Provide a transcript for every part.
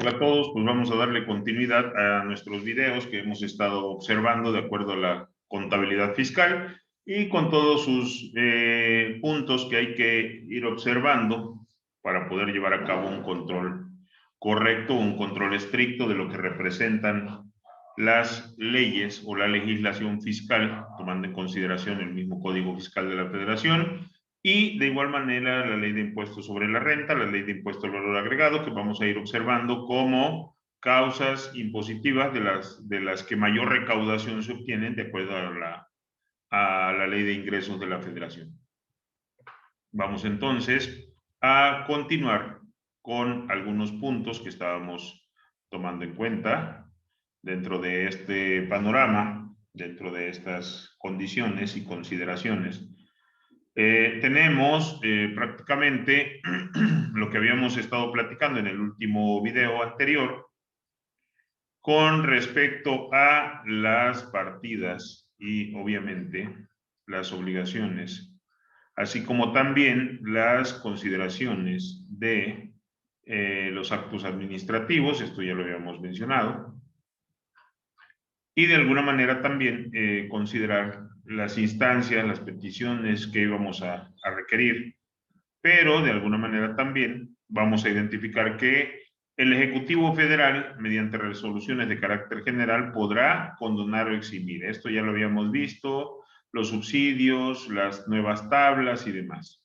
Hola a todos, pues vamos a darle continuidad a nuestros videos que hemos estado observando de acuerdo a la contabilidad fiscal y con todos sus puntos que hay que ir observando para poder llevar a cabo un control correcto, un control estricto de lo que representan las leyes o la legislación fiscal, tomando en consideración el mismo Código Fiscal de la Federación, y de igual manera la ley de impuestos sobre la renta, la ley de impuesto al valor agregado, que vamos a ir observando como causas impositivas de las que mayor recaudación se obtienen de acuerdo a la ley de ingresos de la Federación. Vamos entonces a continuar con algunos puntos que estábamos tomando en cuenta dentro de este panorama, dentro de estas condiciones y consideraciones. Tenemos prácticamente lo que habíamos estado platicando en el último video anterior con respecto a las partidas y obviamente las obligaciones, así como también las consideraciones de los actos administrativos, esto ya lo habíamos mencionado, y de alguna manera también considerar las instancias, las peticiones que íbamos a requerir, pero de alguna manera también vamos a identificar que el Ejecutivo Federal, mediante resoluciones de carácter general, podrá condonar o eximir. Esto ya lo habíamos visto, los subsidios, las nuevas tablas y demás.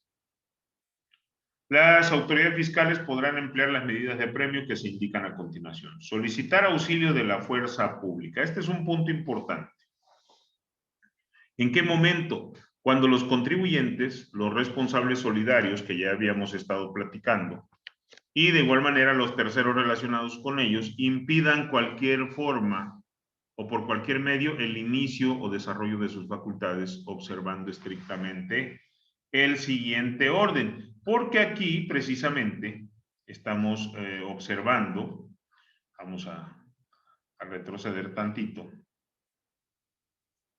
Las autoridades fiscales podrán emplear las medidas de apremio que se indican a continuación. Solicitar auxilio de la fuerza pública. Este es un punto importante. ¿En qué momento? Cuando los contribuyentes, los responsables solidarios que ya habíamos estado platicando, y de igual manera los terceros relacionados con ellos, impidan cualquier forma o por cualquier medio el inicio o desarrollo de sus facultades, observando estrictamente el siguiente orden. Porque aquí precisamente estamos observando, vamos a retroceder tantito,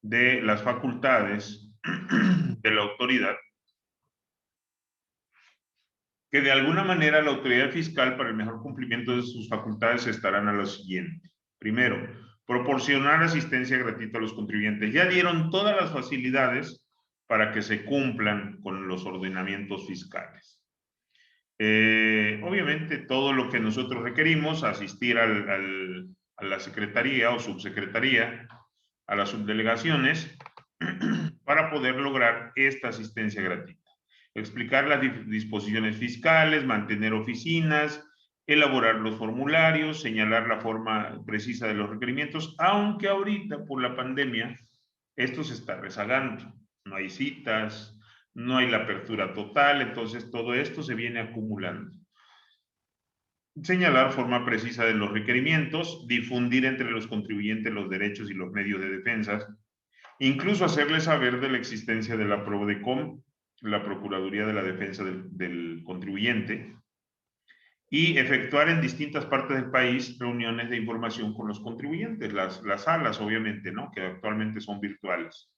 de las facultades de la autoridad, que de alguna manera la autoridad fiscal para el mejor cumplimiento de sus facultades estarán a lo siguiente. Primero, proporcionar asistencia gratuita a los contribuyentes. Ya dieron todas las facilidades para que se cumplan con los ordenamientos fiscales. Obviamente todo lo que nosotros requerimos, asistir a la secretaría o subsecretaría, a las subdelegaciones, para poder lograr esta asistencia gratuita. Explicar las disposiciones fiscales, mantener oficinas, elaborar los formularios, señalar la forma precisa de los requerimientos, aunque ahorita por la pandemia esto se está rezagando. No hay citas, no hay la apertura total, entonces todo esto se viene acumulando. Señalar forma precisa de los requerimientos, difundir entre los contribuyentes los derechos y los medios de defensa, incluso hacerles saber de la existencia de la PRODECON, la Procuraduría de la Defensa del Contribuyente, y efectuar en distintas partes del país reuniones de información con los contribuyentes, las salas obviamente, ¿no? Que actualmente son virtuales.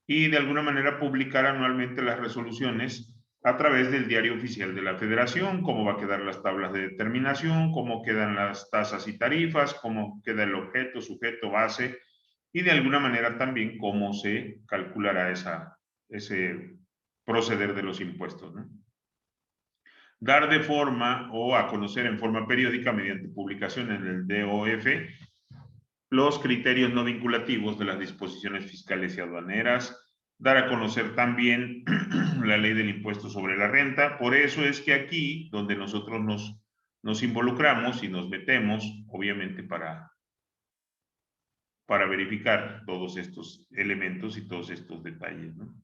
Y de alguna manera publicar anualmente las resoluciones a través del Diario Oficial de la Federación, cómo va a quedar las tablas de determinación, cómo quedan las tasas y tarifas, cómo queda el objeto, sujeto, base, y de alguna manera también cómo se calculará ese proceder de los impuestos, ¿no? Dar de forma o a conocer en forma periódica mediante publicación en el DOF los criterios no vinculativos de las disposiciones fiscales y aduaneras, dar a conocer también la ley del impuesto sobre la renta. Por eso es que aquí, donde nosotros nos involucramos y nos metemos, obviamente para verificar todos estos elementos y todos estos detalles, ¿no?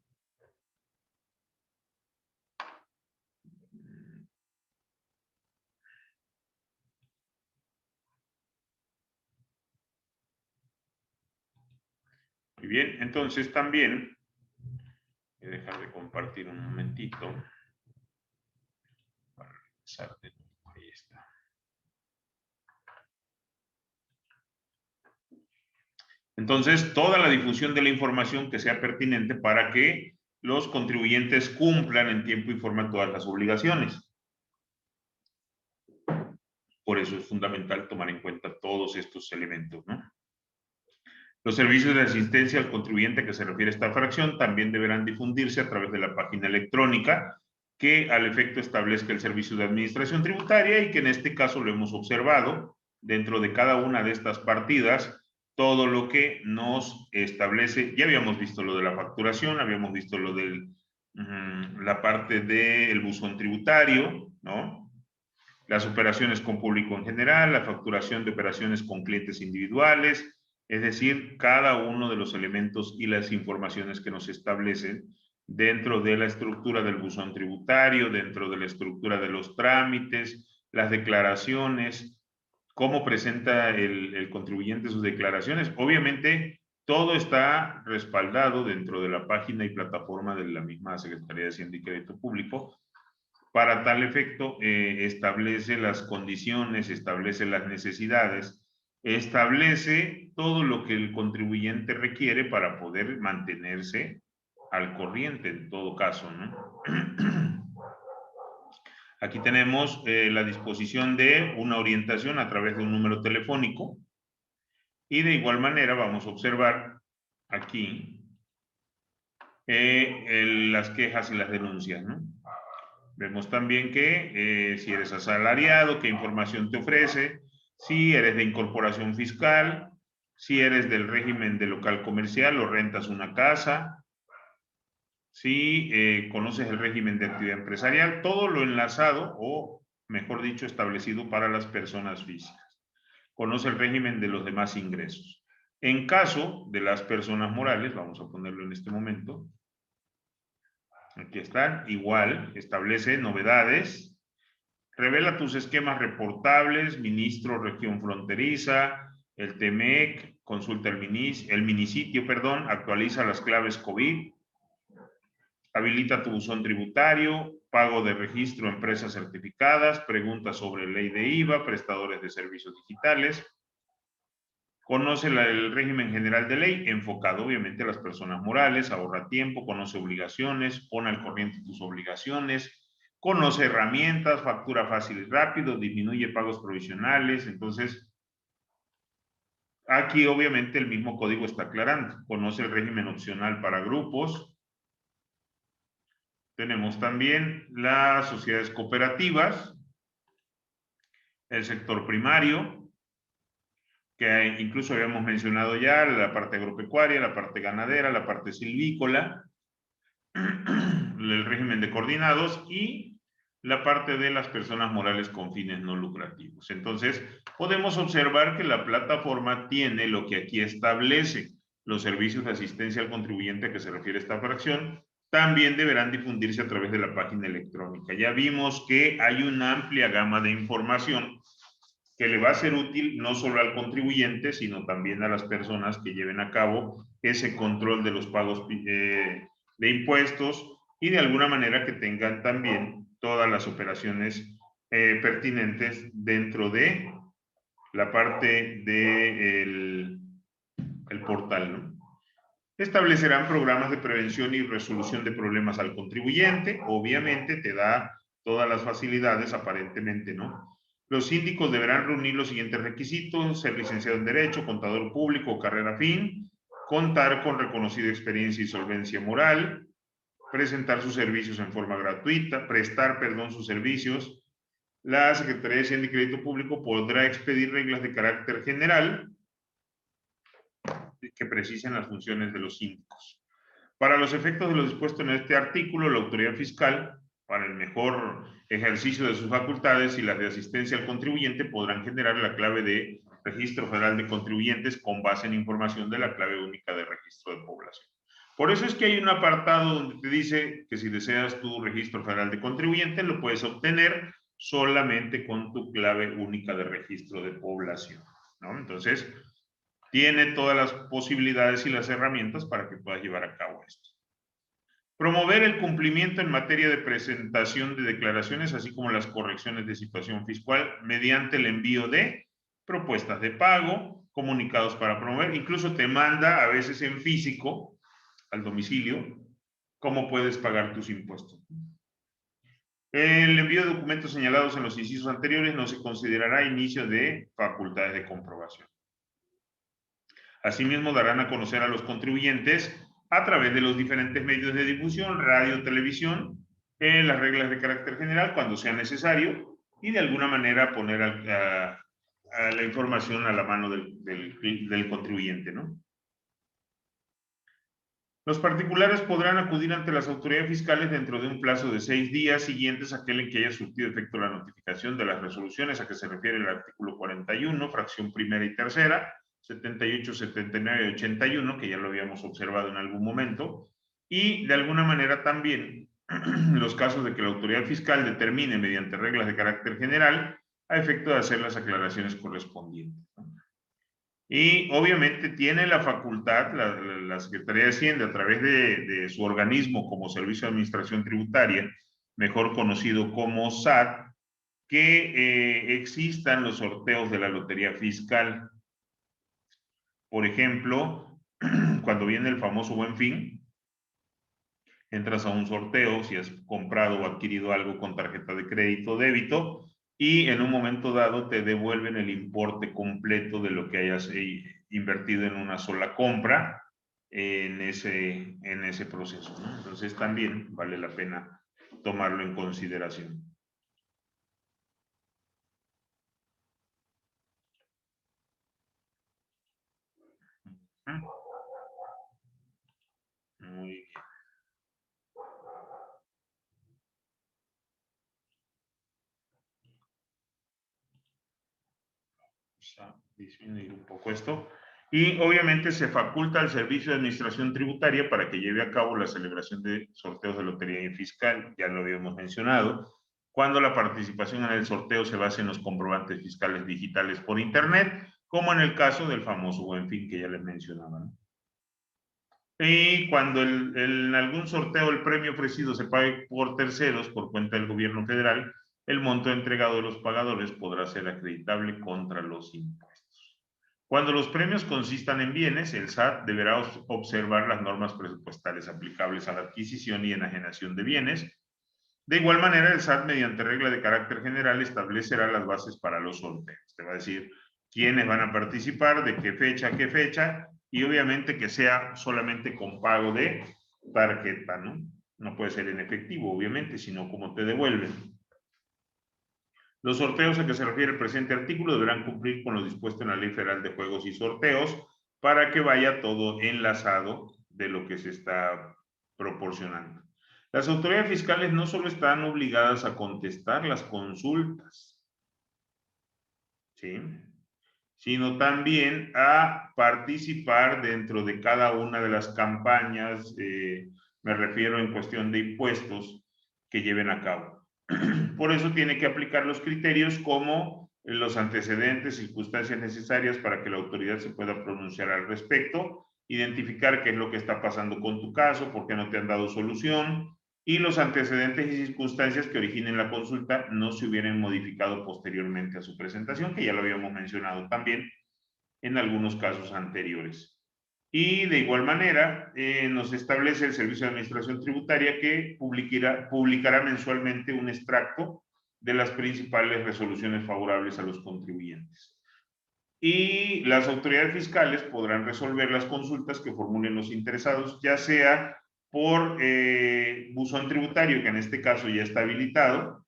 Muy bien, entonces también voy a dejar de compartir un momentito para regresar de nuevo. Ahí está. Entonces, toda la difusión de la información que sea pertinente para que los contribuyentes cumplan en tiempo y forma todas las obligaciones. Por eso es fundamental tomar en cuenta todos estos elementos, ¿no? Los servicios de asistencia al contribuyente que se refiere a esta fracción también deberán difundirse a través de la página electrónica que al efecto establezca el Servicio de Administración Tributaria y que en este caso lo hemos observado dentro de cada una de estas partidas, todo lo que nos establece. Ya habíamos visto lo de la facturación, habíamos visto lo de la parte del buzón tributario, ¿no? Las operaciones con público en general, la facturación de operaciones con clientes individuales, es decir, cada uno de los elementos y las informaciones que nos establecen dentro de la estructura del buzón tributario, dentro de la estructura de los trámites, las declaraciones, cómo presenta el contribuyente sus declaraciones. Obviamente, todo está respaldado dentro de la página y plataforma de la misma Secretaría de Hacienda y Crédito Público. Para tal efecto, establece las condiciones, establece las necesidades, establece todo lo que el contribuyente requiere para poder mantenerse al corriente en todo caso, ¿no? Aquí tenemos la disposición de una orientación a través de un número telefónico y de igual manera vamos a observar aquí las quejas y las denuncias, ¿no? Vemos también que si eres asalariado, qué información te ofrece, si eres de incorporación fiscal, si eres del régimen de local comercial o rentas una casa, si conoces el régimen de actividad empresarial, todo lo enlazado o, mejor dicho, establecido para las personas físicas. Conoce el régimen de los demás ingresos. En caso de las personas morales, vamos a ponerlo en este momento, aquí están, igual, establece novedades, revela tus esquemas reportables, ministro, región fronteriza, el TEMEC, consulta el minisitio, actualiza las claves COVID, habilita tu buzón tributario, pago de registro empresas certificadas, preguntas sobre ley de IVA, prestadores de servicios digitales, conoce el régimen general de ley, enfocado obviamente a las personas morales, ahorra tiempo, conoce obligaciones, pone al corriente tus obligaciones, conoce herramientas, factura fácil y rápido, disminuye pagos provisionales. Entonces, aquí obviamente el mismo código está aclarando. Conoce el régimen opcional para grupos. Tenemos también las sociedades cooperativas, el sector primario, que incluso habíamos mencionado ya, la parte agropecuaria, la parte ganadera, la parte silvícola, el régimen de coordinados y la parte de las personas morales con fines no lucrativos. Entonces, podemos observar que la plataforma tiene lo que aquí establece. Los servicios de asistencia al contribuyente a que se refiere esta fracción también deberán difundirse a través de la página electrónica. Ya vimos que hay una amplia gama de información que le va a ser útil no solo al contribuyente, sino también a las personas que lleven a cabo ese control de los pagos de impuestos y de alguna manera que tengan también todas las operaciones pertinentes dentro de la parte del portal, ¿no? Establecerán programas de prevención y resolución de problemas al contribuyente. Obviamente te da todas las facilidades aparentemente, ¿no? Los síndicos deberán reunir los siguientes requisitos: ser licenciado en Derecho, contador público o carrera afín, contar con reconocida experiencia y solvencia moral, presentar sus servicios en forma gratuita, prestar sus servicios. La Secretaría de Hacienda y Crédito Público podrá expedir reglas de carácter general que precisen las funciones de los síndicos. Para los efectos de lo dispuesto en este artículo, la autoridad fiscal, para el mejor ejercicio de sus facultades y las de asistencia al contribuyente, podrán generar la clave de Registro Federal de Contribuyentes con base en información de la clave única de registro de población. Por eso es que hay un apartado donde te dice que si deseas tu Registro Federal de Contribuyentes, lo puedes obtener solamente con tu clave única de registro de población, ¿no? Entonces, tiene todas las posibilidades y las herramientas para que puedas llevar a cabo esto. Promover el cumplimiento en materia de presentación de declaraciones, así como las correcciones de situación fiscal mediante el envío de propuestas de pago, comunicados para promover, incluso te manda a veces en físico al domicilio cómo puedes pagar tus impuestos. El envío de documentos señalados en los incisos anteriores no se considerará inicio de facultades de comprobación. Asimismo, darán a conocer a los contribuyentes a través de los diferentes medios de difusión, radio, televisión, las reglas de carácter general cuando sea necesario y de alguna manera poner a la información a la mano del contribuyente, ¿no? Los particulares podrán acudir ante las autoridades fiscales dentro de un plazo de 6 días siguientes a aquel en que haya surtido efecto la notificación de las resoluciones a que se refiere el artículo 41, fracción primera y tercera, 78, 79 y 81, que ya lo habíamos observado en algún momento, y de alguna manera también los casos de que la autoridad fiscal determine mediante reglas de carácter general a efecto de hacer las aclaraciones correspondientes. Y obviamente tiene la facultad, la Secretaría de Hacienda, a través de su organismo como Servicio de Administración Tributaria, mejor conocido como SAT, que existan los sorteos de la Lotería Fiscal. Por ejemplo, cuando viene el famoso Buen Fin, entras a un sorteo si has comprado o adquirido algo con tarjeta de crédito o débito y en un momento dado te devuelven el importe completo de lo que hayas invertido en una sola compra en ese proceso, ¿no? Entonces también vale la pena tomarlo en consideración. Muy bien. Vamos a disminuir un poco esto. Y obviamente se faculta al Servicio de Administración Tributaria para que lleve a cabo la celebración de sorteos de lotería fiscal, ya lo habíamos mencionado, cuando la participación en el sorteo se base en los comprobantes fiscales digitales por Internet, como en el caso del famoso Buen Fin que ya les mencionaba, ¿no? Y cuando en algún sorteo el premio ofrecido se pague por terceros por cuenta del gobierno federal, el monto entregado de los pagadores podrá ser acreditable contra los impuestos. Cuando los premios consistan en bienes, el SAT deberá observar las normas presupuestales aplicables a la adquisición y enajenación de bienes. De igual manera, el SAT, mediante regla de carácter general, establecerá las bases para los sorteos. Te va a decir quiénes van a participar, de qué fecha, y obviamente que sea solamente con pago de tarjeta, ¿no? No puede ser en efectivo, obviamente, sino como te devuelven. Los sorteos a que se refiere el presente artículo deberán cumplir con lo dispuesto en la Ley Federal de Juegos y Sorteos para que vaya todo enlazado de lo que se está proporcionando. Las autoridades fiscales no solo están obligadas a contestar las consultas, ¿sí?, sino también a participar dentro de cada una de las campañas, me refiero en cuestión de impuestos que lleven a cabo. Por eso tiene que aplicar los criterios como los antecedentes, circunstancias necesarias para que la autoridad se pueda pronunciar al respecto, identificar qué es lo que está pasando con tu caso, por qué no te han dado solución, y los antecedentes y circunstancias que originen la consulta no se hubieran modificado posteriormente a su presentación, que ya lo habíamos mencionado también en algunos casos anteriores. Y de igual manera, nos establece el Servicio de Administración Tributaria que publicará mensualmente un extracto de las principales resoluciones favorables a los contribuyentes. Y las autoridades fiscales podrán resolver las consultas que formulen los interesados, ya sea por buzón tributario, que en este caso ya está habilitado,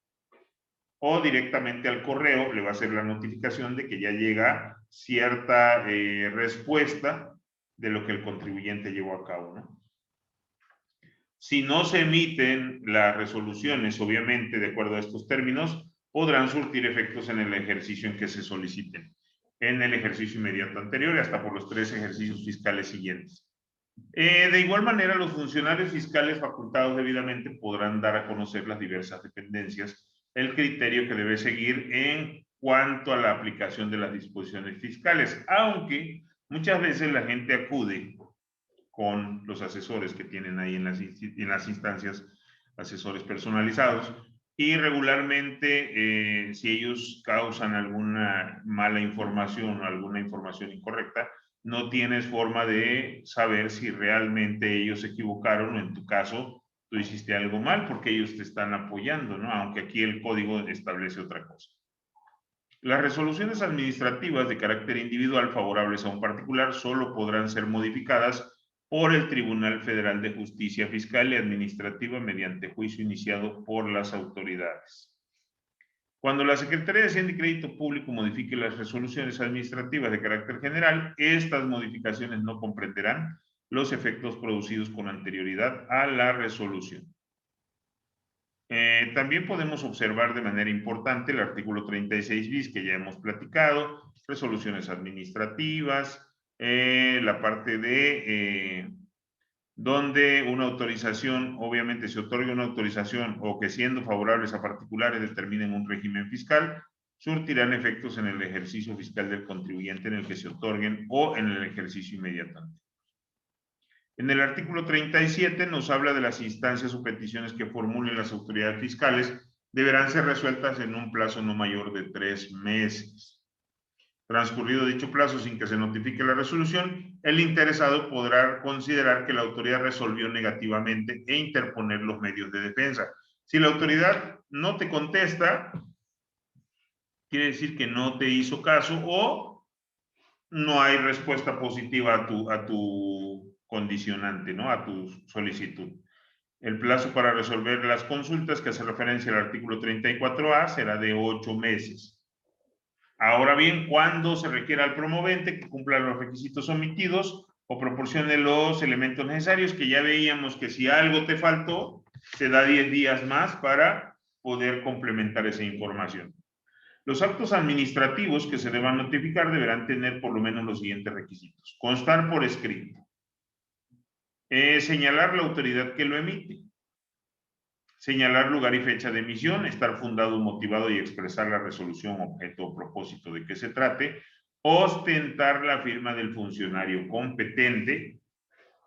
o directamente al correo le va a hacer la notificación de que ya llega cierta respuesta de lo que el contribuyente llevó a cabo, ¿no? Si no se emiten las resoluciones, obviamente, de acuerdo a estos términos, podrán surtir efectos en el ejercicio en que se soliciten, en el ejercicio inmediato anterior y hasta por los 3 ejercicios fiscales siguientes. De igual manera, los funcionarios fiscales facultados debidamente podrán dar a conocer las diversas dependencias el criterio que debe seguir en cuanto a la aplicación de las disposiciones fiscales, aunque muchas veces la gente acude con los asesores que tienen ahí en las instancias, asesores personalizados, y regularmente si ellos causan alguna mala información o alguna información incorrecta, no tienes forma de saber si realmente ellos se equivocaron o en tu caso tú hiciste algo mal porque ellos te están apoyando, ¿no? Aunque aquí el código establece otra cosa. Las resoluciones administrativas de carácter individual favorables a un particular solo podrán ser modificadas por el Tribunal Federal de Justicia Fiscal y Administrativa mediante juicio iniciado por las autoridades. Cuando la Secretaría de Hacienda y Crédito Público modifique las resoluciones administrativas de carácter general, estas modificaciones no comprenderán los efectos producidos con anterioridad a la resolución. También podemos observar de manera importante el artículo 36 bis que ya hemos platicado, resoluciones administrativas, la parte de donde una autorización, obviamente se otorga una autorización o que siendo favorables a particulares determinen un régimen fiscal, surtirán efectos en el ejercicio fiscal del contribuyente en el que se otorguen o en el ejercicio inmediato. En el artículo 37 nos habla de las instancias o peticiones que formulen las autoridades fiscales deberán ser resueltas en un plazo no mayor de 3 meses. Transcurrido dicho plazo sin que se notifique la resolución, el interesado podrá considerar que la autoridad resolvió negativamente e interponer los medios de defensa. Si la autoridad no te contesta, quiere decir que no te hizo caso o no hay respuesta positiva a tu condicionante, ¿no? A tu solicitud. El plazo para resolver las consultas que hace referencia al artículo 34A será de 8 meses. Ahora bien, cuando se requiera al promovente que cumpla los requisitos omitidos o proporcione los elementos necesarios, que ya veíamos que si algo te faltó, se da 10 días más para poder complementar esa información. Los actos administrativos que se deban notificar deberán tener por lo menos los siguientes requisitos. Constar por escrito. Señalar la autoridad que lo emite. Señalar lugar y fecha de emisión, estar fundado, motivado y expresar la resolución, objeto o propósito de que se trate, ostentar la firma del funcionario competente,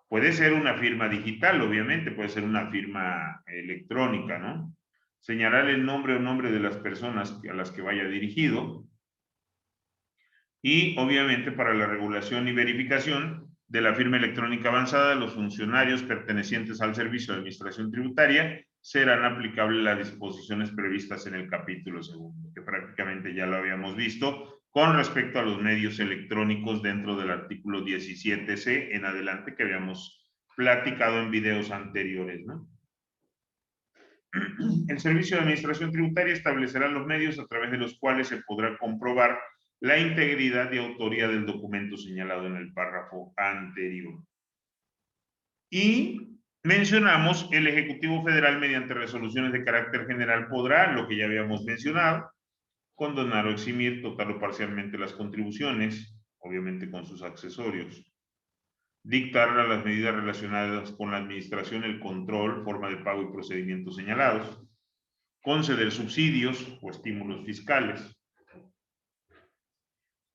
puede ser una firma digital, obviamente, puede ser una firma electrónica, ¿no? Señalar el nombre o nombre de las personas a las que vaya dirigido y, obviamente, para la regulación y verificación de la firma electrónica avanzada, los funcionarios pertenecientes al Servicio de Administración Tributaria serán aplicables las disposiciones previstas en el capítulo segundo, que prácticamente ya lo habíamos visto con respecto a los medios electrónicos dentro del artículo 17C en adelante que habíamos platicado en videos anteriores, ¿no? El Servicio de Administración Tributaria establecerá los medios a través de los cuales se podrá comprobar la integridad y autoría del documento señalado en el párrafo anterior. Y mencionamos el Ejecutivo Federal mediante resoluciones de carácter general podrá, lo que ya habíamos mencionado, condonar o eximir total o parcialmente las contribuciones, obviamente con sus accesorios. Dictar las medidas relacionadas con la administración, el control, forma de pago y procedimientos señalados. Conceder subsidios o estímulos fiscales.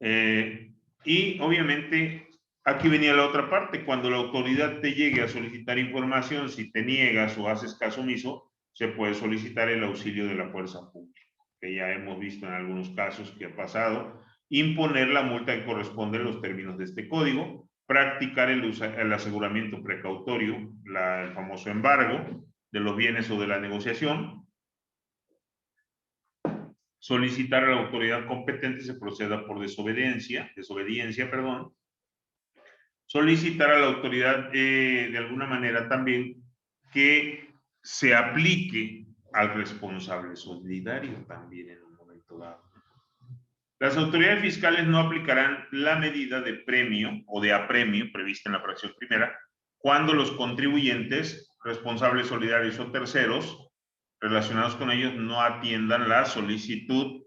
Y obviamente aquí venía la otra parte, cuando la autoridad te llegue a solicitar información, si te niegas o haces caso omiso, se puede solicitar el auxilio de la fuerza pública, que ya hemos visto en algunos casos que ha pasado, imponer la multa que corresponde a los términos de este código, practicar el aseguramiento precautorio, el famoso embargo de los bienes o de la negociación, solicitar a la autoridad competente se proceda por desobediencia, solicitar a la autoridad de alguna manera también que se aplique al responsable solidario también en un momento dado. Las autoridades fiscales no aplicarán la medida de premio o de apremio prevista en la fracción primera cuando los contribuyentes, responsables solidarios o terceros relacionados con ellos no atiendan la solicitud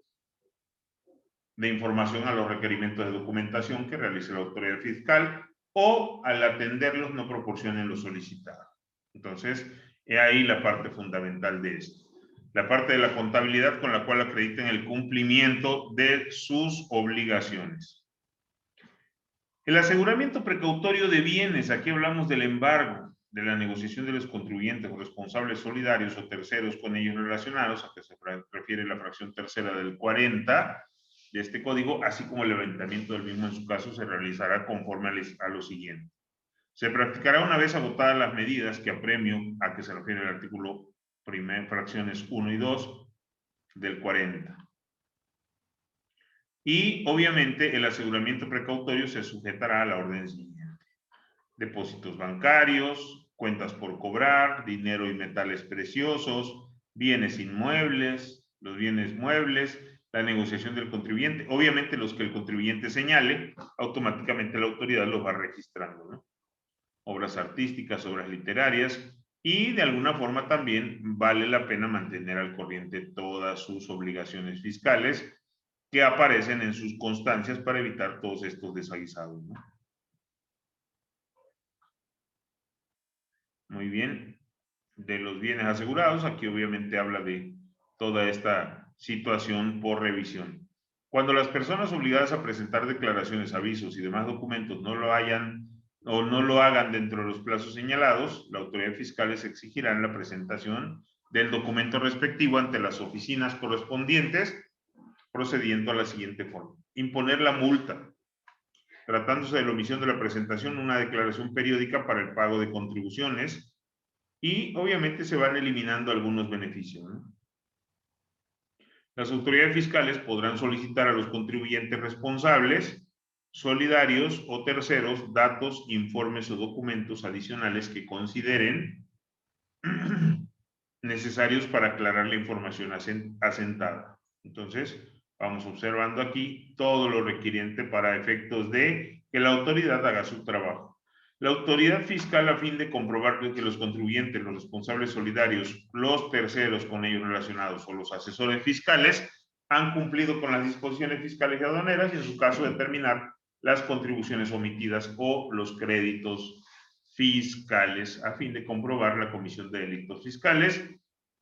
de información a los requerimientos de documentación que realice la autoridad fiscal o al atenderlos no proporcionen lo solicitado. Entonces, he ahí la parte fundamental de esto. La parte de la contabilidad con la cual acrediten el cumplimiento de sus obligaciones. El aseguramiento precautorio de bienes, aquí hablamos del embargo, de la negociación de los contribuyentes o responsables solidarios o terceros con ellos relacionados, a que se refiere la fracción tercera del 40 de este código, así como el levantamiento del mismo en su caso se realizará conforme a lo siguiente. Se practicará una vez agotadas las medidas que apremio a que se refiere el artículo fracciones 1 y 2 del 40. Y obviamente el aseguramiento precautorio se sujetará a la orden siguiente: depósitos bancarios, cuentas por cobrar, dinero y metales preciosos, bienes inmuebles, los bienes muebles, la negociación del contribuyente. Obviamente los que el contribuyente señale, automáticamente la autoridad los va registrando, ¿no? Obras artísticas, obras literarias, y de alguna forma también vale la pena mantener al corriente todas sus obligaciones fiscales que aparecen en sus constancias para evitar todos estos desaguisados, ¿no? Muy bien. De los bienes asegurados, aquí obviamente habla de toda esta situación por revisión. Cuando las personas obligadas a presentar declaraciones, avisos y demás documentos no lo hayan o no lo hagan dentro de los plazos señalados, la autoridad fiscal les exigirá la presentación del documento respectivo ante las oficinas correspondientes, procediendo a la siguiente forma: imponer la multa, tratándose de la omisión de la presentación, una declaración periódica para el pago de contribuciones, y obviamente se van eliminando algunos beneficios, ¿no? Las autoridades fiscales podrán solicitar a los contribuyentes responsables, solidarios o terceros datos, informes o documentos adicionales que consideren necesarios para aclarar la información asentada. Entonces, vamos observando aquí todo lo requiriente para efectos de que la autoridad haga su trabajo. La autoridad fiscal, a fin de comprobar que los contribuyentes, los responsables solidarios, los terceros con ellos relacionados o los asesores fiscales han cumplido con las disposiciones fiscales y aduaneras, y en su caso determinar las contribuciones omitidas o los créditos fiscales, a fin de comprobar la comisión de delitos fiscales,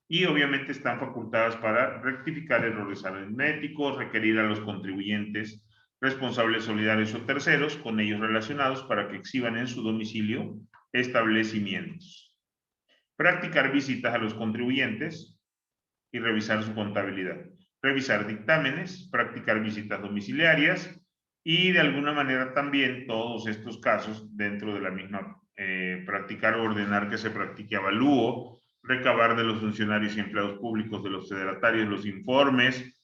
y obviamente están facultadas para rectificar errores aritméticos, requerir a los contribuyentes, responsables solidarios o terceros con ellos relacionados para que exhiban en su domicilio establecimientos, practicar visitas a los contribuyentes y revisar su contabilidad, revisar dictámenes, practicar visitas domiciliarias, y de alguna manera también todos estos casos dentro de la misma practicar o ordenar que se practique avalúo, recabar de los funcionarios y empleados públicos de los fedatarios los informes,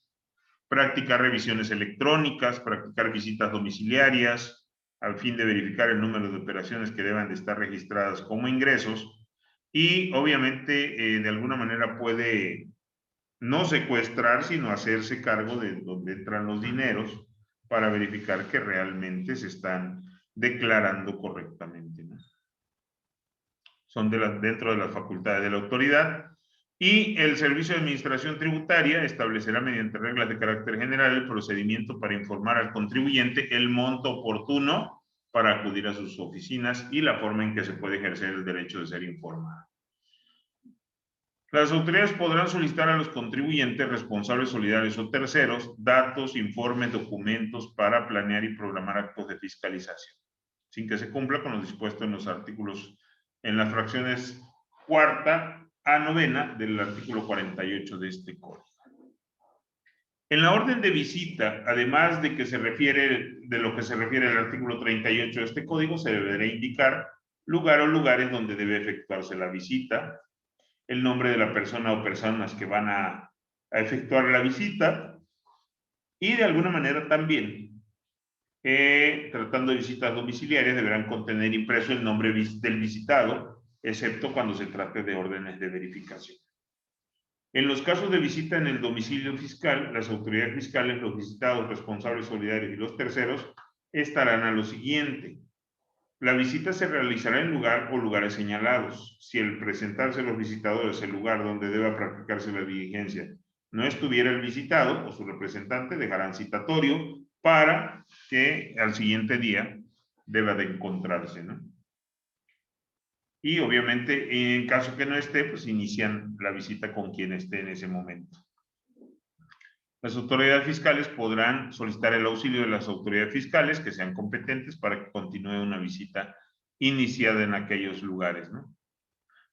practicar revisiones electrónicas, practicar visitas domiciliarias al fin de verificar el número de operaciones que deban de estar registradas como ingresos, y obviamente de alguna manera puede no secuestrar, sino hacerse cargo de donde entran los dineros para verificar que realmente se están declarando correctamente, ¿no? Son dentro de las facultades de la autoridad. Y el Servicio de Administración Tributaria establecerá mediante reglas de carácter general el procedimiento para informar al contribuyente el monto oportuno para acudir a sus oficinas y la forma en que se puede ejercer el derecho de ser informado. Las autoridades podrán solicitar a los contribuyentes, responsables solidarios o terceros datos, informes, documentos para planear y programar actos de fiscalización, sin que se cumpla con lo dispuesto en los artículos, en las fracciones cuarta a novena del artículo 48 de este código. En la orden de visita, además de que se refiere, de lo que se refiere al artículo 38 de este código, se deberá indicar lugar o lugares donde debe efectuarse la visita, el nombre de la persona o personas que van a efectuar la visita, y de alguna manera también, tratando de visitas domiciliarias, deberán contener impreso el nombre del visitado, excepto cuando se trate de órdenes de verificación. En los casos de visita en el domicilio fiscal, las autoridades fiscales, los visitados, responsables solidarios y los terceros estarán a lo siguiente: la visita se realizará en lugar o lugares señalados. Si al presentarse los visitadores el lugar donde deba practicarse la diligencia no estuviera el visitado o su representante, dejarán citatorio para que al siguiente día deba de encontrarse, ¿no? Y obviamente, en caso que no esté, pues inician la visita con quien esté en ese momento. Las autoridades fiscales podrán solicitar el auxilio de las autoridades fiscales que sean competentes para que continúe una visita iniciada en aquellos lugares, ¿no?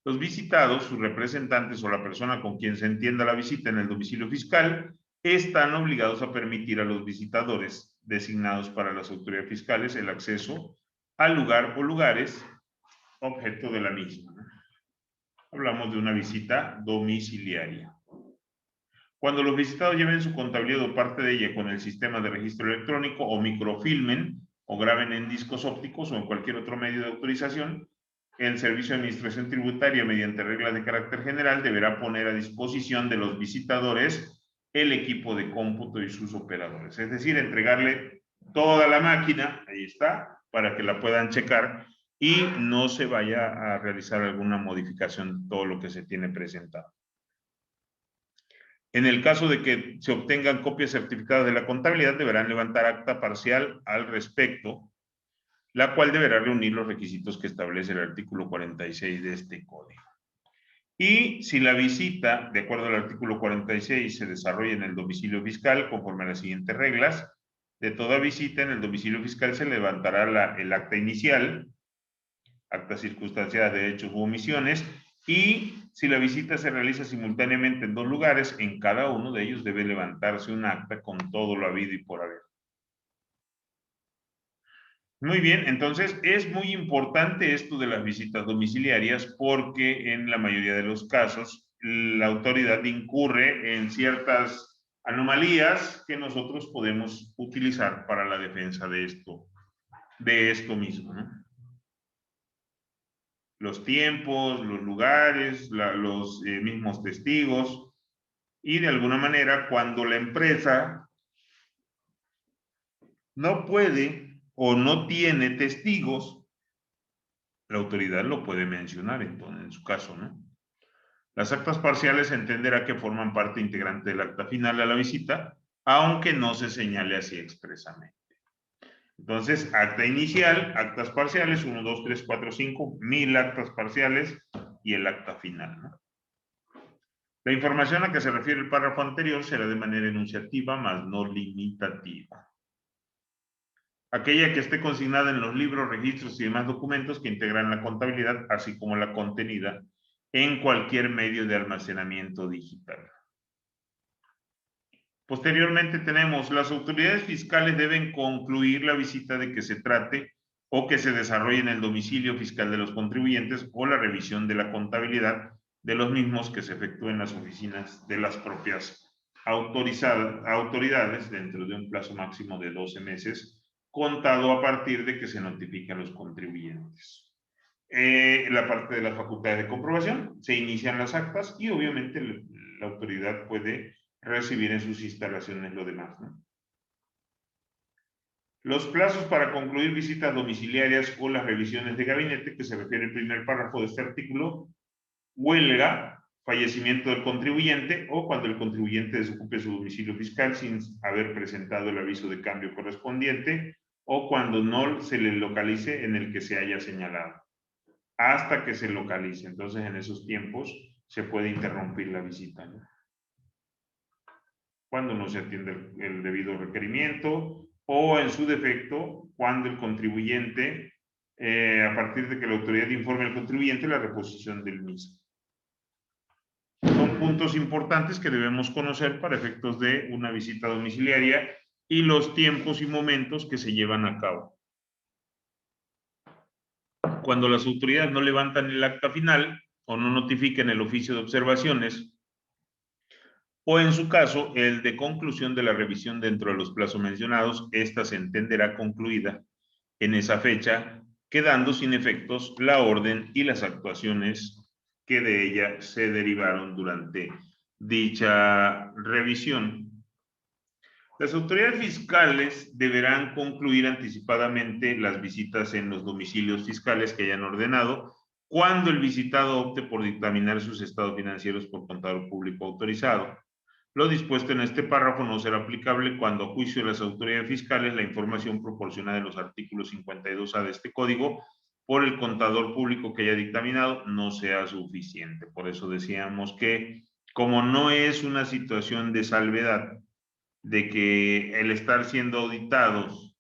Los visitados, sus representantes o la persona con quien se entienda la visita en el domicilio fiscal están obligados a permitir a los visitadores designados para las autoridades fiscales el acceso al lugar o lugares objeto de la misma, ¿no? Hablamos de una visita domiciliaria. Cuando los visitados lleven su contabilidad o parte de ella con el sistema de registro electrónico o microfilmen o graben en discos ópticos o en cualquier otro medio de autorización, el Servicio de Administración Tributaria, mediante reglas de carácter general, deberá poner a disposición de los visitadores el equipo de cómputo y sus operadores. Es decir, entregarle toda la máquina, ahí está, para que la puedan checar y no se vaya a realizar alguna modificación de todo lo que se tiene presentado. En el caso de que se obtengan copias certificadas de la contabilidad, deberán levantar acta parcial al respecto, la cual deberá reunir los requisitos que establece el artículo 46 de este código. Y si la visita, de acuerdo al artículo 46, se desarrolla en el domicilio fiscal, conforme a las siguientes reglas, de toda visita en el domicilio fiscal se levantará el acta inicial, acta circunstanciada de hechos u omisiones, y si la visita se realiza simultáneamente en dos lugares, en cada uno de ellos debe levantarse un acta con todo lo habido y por haber. Muy bien, entonces es muy importante esto de las visitas domiciliarias porque en la mayoría de los casos la autoridad incurre en ciertas anomalías que nosotros podemos utilizar para la defensa de esto mismo, ¿no? Los tiempos, los lugares, los mismos testigos, y de alguna manera cuando la empresa no puede o no tiene testigos, la autoridad lo puede mencionar entonces, en su caso, ¿no? Las actas parciales se entenderá que forman parte integrante del acta final a la visita, aunque no se señale así expresamente. Entonces, acta inicial, actas parciales, 1, 2, 3, 4, 5, 1000 actas parciales y el acta final, ¿no? La información a que se refiere el párrafo anterior será de manera enunciativa, más no limitativa. Aquella que esté consignada en los libros, registros y demás documentos que integran la contabilidad, así como la contenida en cualquier medio de almacenamiento digital. Posteriormente tenemos, las autoridades fiscales deben concluir la visita de que se trate o que se desarrolle en el domicilio fiscal de los contribuyentes o la revisión de la contabilidad de los mismos que se efectúen en las oficinas de las propias autoridades dentro de un plazo máximo de 12 meses, contado a partir de que se notifiquen a los contribuyentes. La parte de las facultades de comprobación, se inician las actas y obviamente la autoridad puede recibir en sus instalaciones lo demás, ¿no? Los plazos para concluir visitas domiciliarias o las revisiones de gabinete, que se refiere al primer párrafo de este artículo: huelga, fallecimiento del contribuyente o cuando el contribuyente desocupe su domicilio fiscal sin haber presentado el aviso de cambio correspondiente o cuando no se le localice en el que se haya señalado, hasta que se localice. Entonces, en esos tiempos se puede interrumpir la visita, ¿no? Cuando no se atiende el debido requerimiento o, en su defecto, cuando el contribuyente, a partir de que la autoridad informe al contribuyente la reposición del mismo. Son puntos importantes que debemos conocer para efectos de una visita domiciliaria y los tiempos y momentos que se llevan a cabo. Cuando las autoridades no levantan el acta final o no notifiquen el oficio de observaciones, o en su caso, el de conclusión de la revisión dentro de los plazos mencionados, esta se entenderá concluida en esa fecha, quedando sin efectos la orden y las actuaciones que de ella se derivaron durante dicha revisión. Las autoridades fiscales deberán concluir anticipadamente las visitas en los domicilios fiscales que hayan ordenado cuando el visitado opte por dictaminar sus estados financieros por contador público autorizado. Lo dispuesto en este párrafo no será aplicable cuando, a juicio de las autoridades fiscales, la información proporcionada en los artículos 52A de este código por el contador público que haya dictaminado no sea suficiente. Por eso decíamos que, como no es una situación de salvedad, de que el estar siendo auditados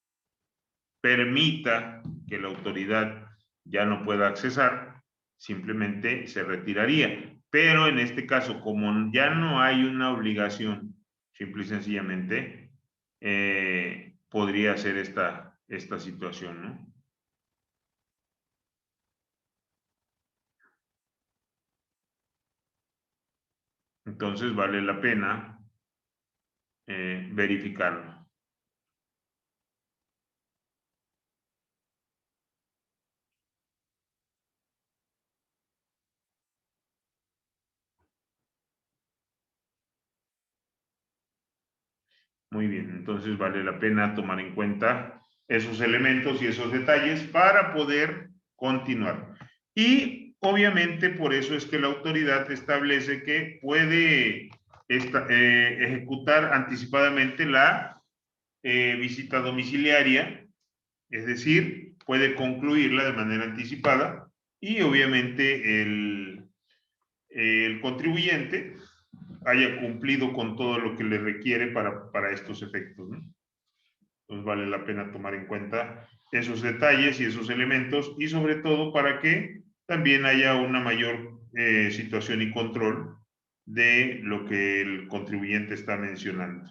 permita que la autoridad ya no pueda accesar, simplemente se retiraría. Pero en este caso, como ya no hay una obligación, simple y sencillamente, podría ser esta situación, ¿no? Entonces vale la pena verificarlo. Muy bien, entonces vale la pena tomar en cuenta esos elementos y esos detalles para poder continuar. Y obviamente por eso es que la autoridad establece que puede ejecutar anticipadamente la visita domiciliaria, es decir, puede concluirla de manera anticipada y obviamente el contribuyente haya cumplido con todo lo que le requiere para estos efectos, ¿no? Entonces vale la pena tomar en cuenta esos detalles y esos elementos y sobre todo para que también haya una mayor situación y control de lo que el contribuyente está mencionando.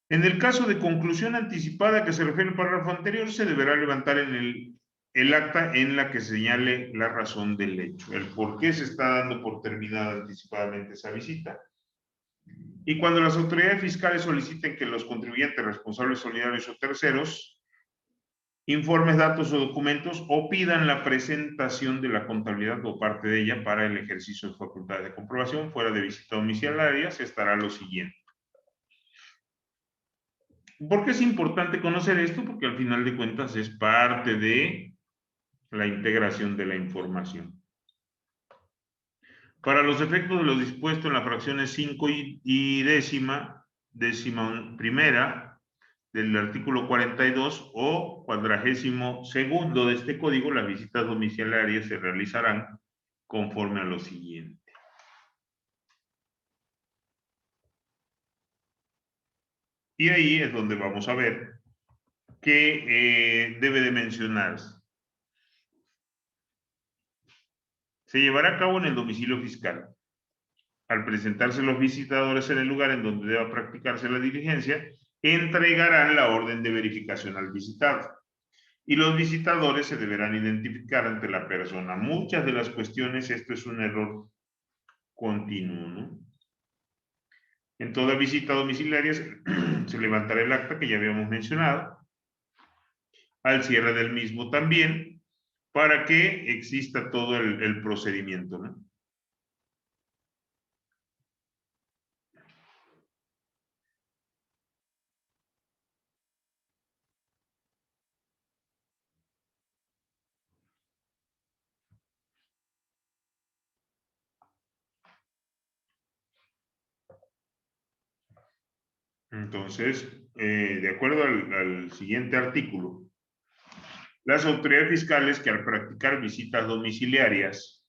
En el caso de conclusión anticipada que se refiere al párrafo anterior, se deberá levantar en el acta en la que señale la razón del hecho, el por qué se está dando por terminada anticipadamente esa visita. Y cuando las autoridades fiscales soliciten que los contribuyentes, responsables solidarios o terceros informes, datos o documentos o pidan la presentación de la contabilidad o parte de ella para el ejercicio de facultades de comprobación fuera de visita domiciliaria, se estará lo siguiente. ¿Por qué es importante conocer esto? Porque al final de cuentas es parte de la integración de la información. Para los efectos de lo dispuesto en las fracciones 5 y décima primera del artículo 42 o 42º de este código, las visitas domiciliarias se realizarán conforme a lo siguiente. Y ahí es donde vamos a ver que debe de mencionarse. Se llevará a cabo en el domicilio fiscal. Al presentarse los visitadores en el lugar en donde deba practicarse la diligencia, entregarán la orden de verificación al visitado. Y los visitadores se deberán identificar ante la persona. Muchas de las cuestiones, esto es un error continuo, ¿no? En toda visita domiciliaria se levantará el acta que ya habíamos mencionado, al cierre del mismo también, para que exista todo el procedimiento, ¿no? Entonces, de acuerdo al siguiente artículo, las autoridades fiscales que al practicar visitas domiciliarias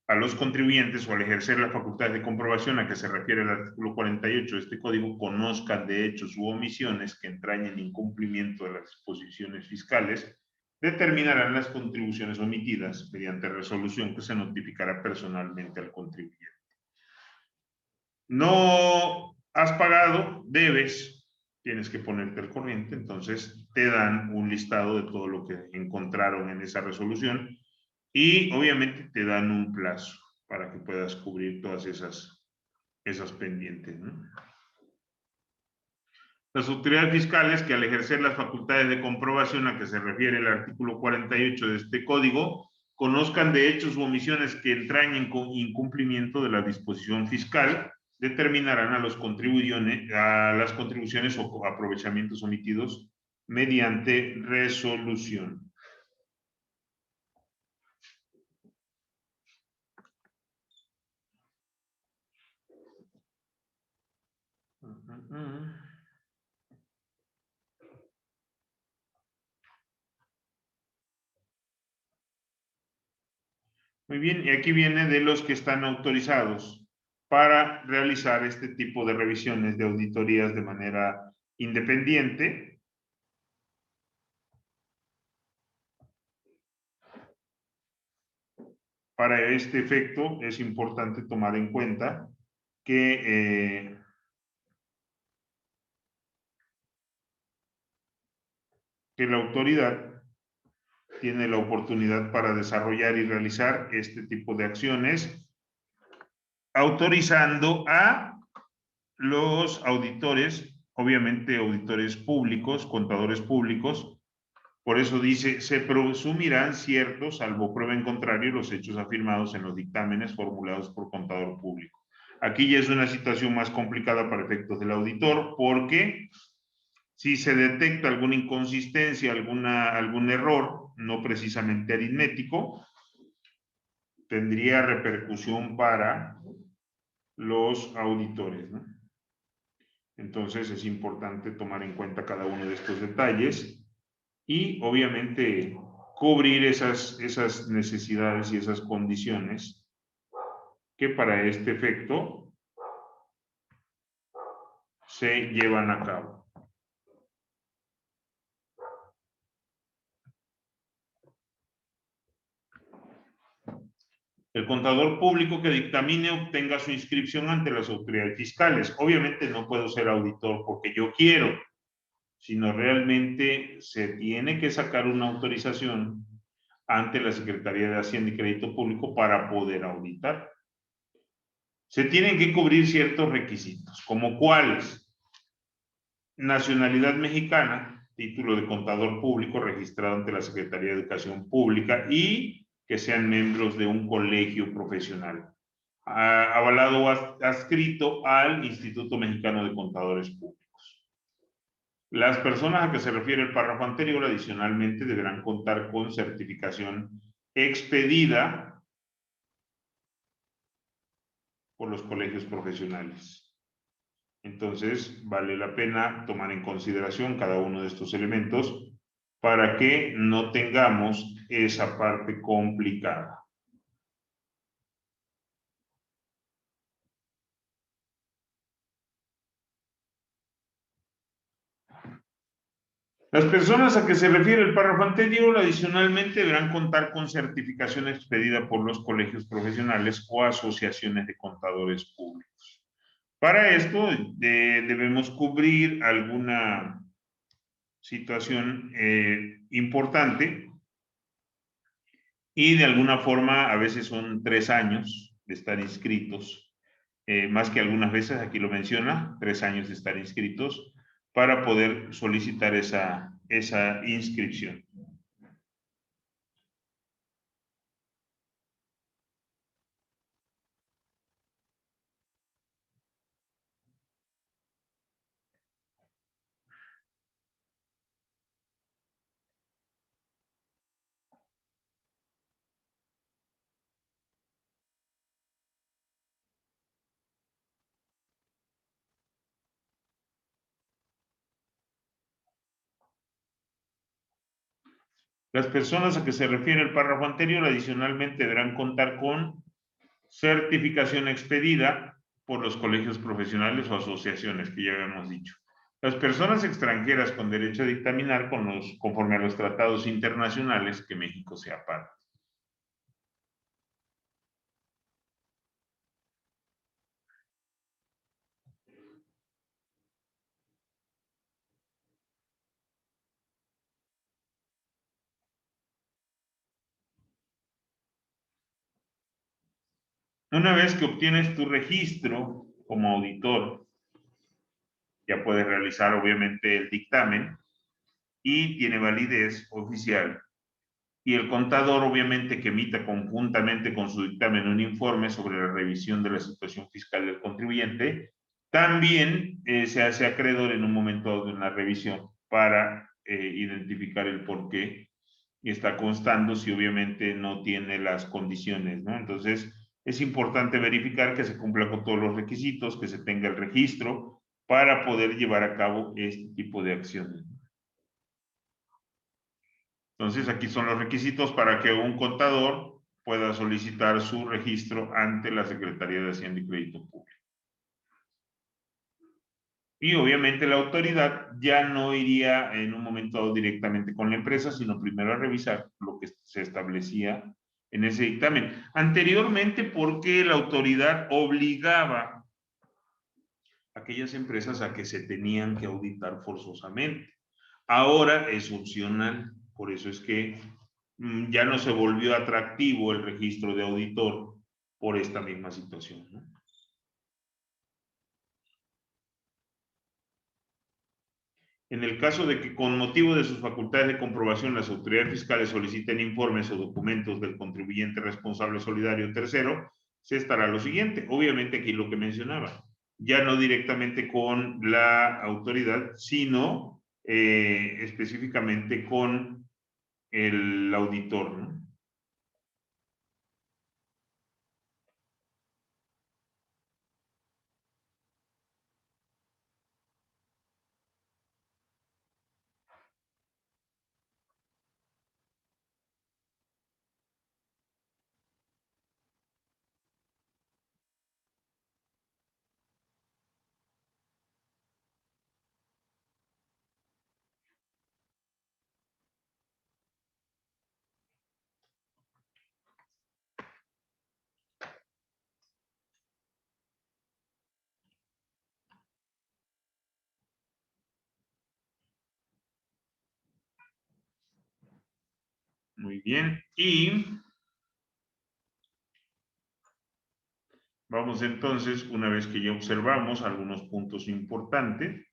a los contribuyentes o al ejercer la facultad de comprobación a que se refiere el artículo 48 de este código conozcan de hechos u omisiones que entrañen incumplimiento de las disposiciones fiscales, determinarán las contribuciones omitidas mediante resolución que se notificará personalmente al contribuyente. No has pagado, debes, tienes que ponerte al corriente, entonces te dan un listado de todo lo que encontraron en esa resolución y obviamente te dan un plazo para que puedas cubrir todas esas pendientes, ¿no? Las autoridades fiscales que al ejercer las facultades de comprobación a que se refiere el artículo 48 de este código, conozcan de hechos u omisiones que entrañen con incumplimiento de la disposición fiscal, determinarán a las contribuciones o aprovechamientos omitidos mediante resolución. Muy bien, y aquí viene de los que están autorizados para realizar este tipo de revisiones de auditorías de manera independiente. Para este efecto es importante tomar en cuenta que la autoridad tiene la oportunidad para desarrollar y realizar este tipo de acciones, autorizando a los auditores, obviamente auditores públicos, contadores públicos. Por eso dice, se presumirán ciertos, salvo prueba en contrario, los hechos afirmados en los dictámenes formulados por contador público. Aquí ya es una situación más complicada para efectos del auditor, porque si se detecta alguna inconsistencia, algún error, no precisamente aritmético, tendría repercusión para los auditores, ¿no? Entonces es importante tomar en cuenta cada uno de estos detalles y obviamente cubrir esas necesidades y esas condiciones que para este efecto se llevan a cabo. El contador público que dictamine obtenga su inscripción ante las autoridades fiscales. Obviamente no puedo ser auditor porque yo quiero, sino realmente se tiene que sacar una autorización ante la Secretaría de Hacienda y Crédito Público para poder auditar. Se tienen que cubrir ciertos requisitos, como cuáles: nacionalidad mexicana, título de contador público registrado ante la Secretaría de Educación Pública y que sean miembros de un colegio profesional, avalado o adscrito al Instituto Mexicano de Contadores Públicos. Las personas a que se refiere el párrafo anterior adicionalmente deberán contar con certificación expedida por los colegios profesionales. Entonces, vale la pena tomar en consideración cada uno de estos elementos para que no tengamos esa parte complicada. Las personas a que se refiere el párrafo anterior adicionalmente deberán contar con certificación expedida por los colegios profesionales o asociaciones de contadores públicos. Para esto debemos cubrir alguna situación importante y de alguna forma a veces son 3 años de estar inscritos, más que algunas veces, aquí lo menciona, 3 años de estar inscritos para poder solicitar esa inscripción. Las personas a que se refiere el párrafo anterior adicionalmente deberán contar con certificación expedida por los colegios profesionales o asociaciones que ya habíamos dicho. Las personas extranjeras con derecho a dictaminar conforme a los tratados internacionales que México sea parte. Una vez que obtienes tu registro como auditor, ya puedes realizar obviamente el dictamen y tiene validez oficial. Y el contador obviamente que emita conjuntamente con su dictamen un informe sobre la revisión de la situación fiscal del contribuyente, también se hace acreedor en un momento de una revisión para identificar el por qué y está constando si obviamente no tiene las condiciones, ¿no? Entonces, es importante verificar que se cumpla con todos los requisitos, que se tenga el registro para poder llevar a cabo este tipo de acciones. Entonces, aquí son los requisitos para que un contador pueda solicitar su registro ante la Secretaría de Hacienda y Crédito Público. Y obviamente la autoridad ya no iría en un momento dado directamente con la empresa, sino primero a revisar lo que se establecía en ese dictamen. Anteriormente, porque la autoridad obligaba a aquellas empresas a que se tenían que auditar forzosamente. Ahora es opcional, por eso es que ya no se volvió atractivo el registro de auditor por esta misma situación, ¿no? En el caso de que con motivo de sus facultades de comprobación las autoridades fiscales soliciten informes o documentos del contribuyente responsable solidario tercero, se estará lo siguiente. Obviamente aquí lo que mencionaba, ya no directamente con la autoridad, sino específicamente con el auditor, ¿no? Muy bien. Y vamos entonces, una vez que ya observamos algunos puntos importantes,